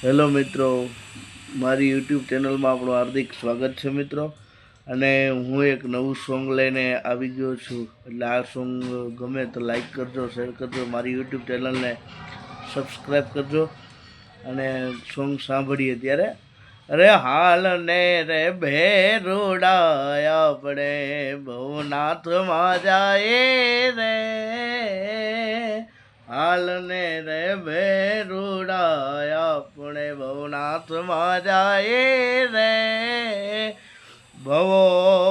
Hello મિત્રો, મારી YouTube ચેનલમાં આપણું હાર્દિક સ્વાગત છે મિત્રો. અને હું એક નવું સોંગ લઈને આવી ગયો છું. એટલે આ સોંગ ગમે તો લાઈક કરજો, શેર કરજો, મારી યુટ્યુબ ચેનલને સબસ્ક્રાઈબ કરજો. અને સોંગ સાંભળીએ ત્યારે અરે હાલ ને રે ભેરુડા આપણે ભવનાથમાં જાય રે, હાલ ને રે ભેરુડા આપણે ભવનાથમાં જાય રે, ભવો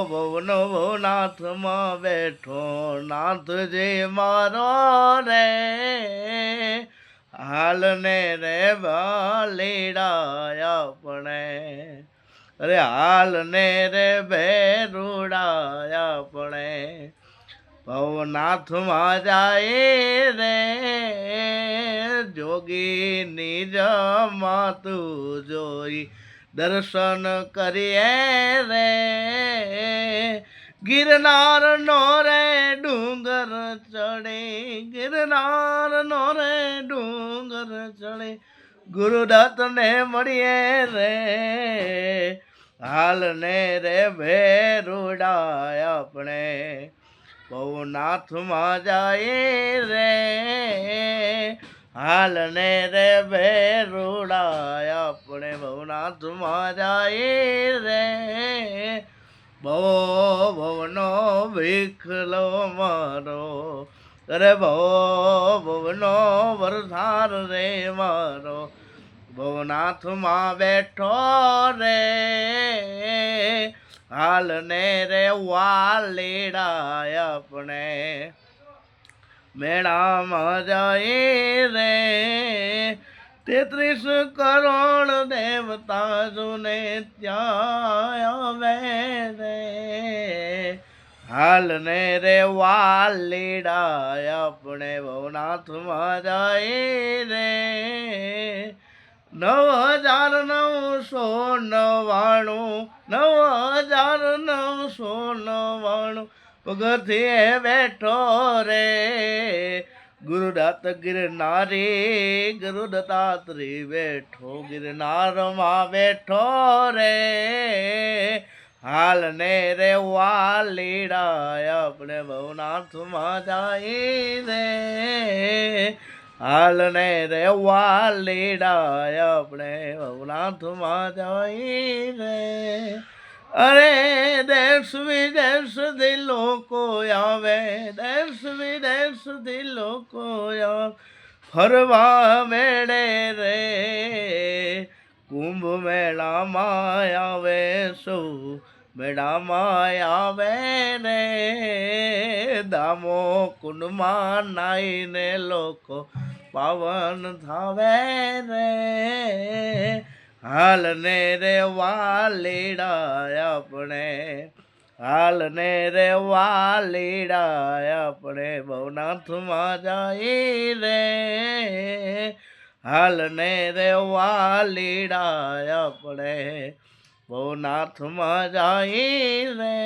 ભવનો ભવનાથમાં બેઠો નાથજી મારો રે, હાલ ને રે બાલીડા આપણે, અરે હાલ ને રે ભેરુડા આપણે ભવનાથમાં જાય રે, જોગીની જમાતું જોઈ દર્શન કરીએ રે, ગિરનાર નો રે ડુંગર ચડે, ગિરનાર નો રે ડુંગર ચડે, ગુરુદત્ત ને મળીએ રે, હાલ ને રે ભેરુડા આપણે ભવનાથમાં જાય રે, હાલ ને રે ભેરુડા આપણે ભવનાથમાં જાય રે, ભવો ભવનો વિખલો મારો, અરે ભવો ભવનો વરધાર રે મારો, ભવનાથમાં બેઠો રે, હાલ ને રે વાલીડા આપણે મેળામાં જાય રે, 33 કરોડ દેવતા જોને ત્યાં આવે રે, હાલ ને રે વાલીડા આપણે ભવનાથમાં જાય રે, 9,999 9,999 પગથિયે બેઠો રે, ગુરુદત્ત ગિરનારી ગુરુદત્તાત્રી બેઠો ગિરનારમાં બેઠો રે, હાલ ને રે વાલીડા આપણે ભવનાથમાં જાય રે, હાલ ને રે વાલીડા આપણે ભવનાથમાં જાય રે, અરે દેશ વિદેશથી લોકો આવે, દેશ વિદેશથી લોકો આવે ફરવા મેળે રે, કુંભ મેળામાં આવે સૌ મેળામાં આવે રે, દામો કુંડમાં નાઈને લોકો પાવન થાવે રે, હાલ ને રે વાલીડા આપણે, હાલ ને રે વાલીડા આપણે ભવનાથમાં જાય રે, હાલ ને રે વાલીડા આપણે ભવનાથમાં જાય રે.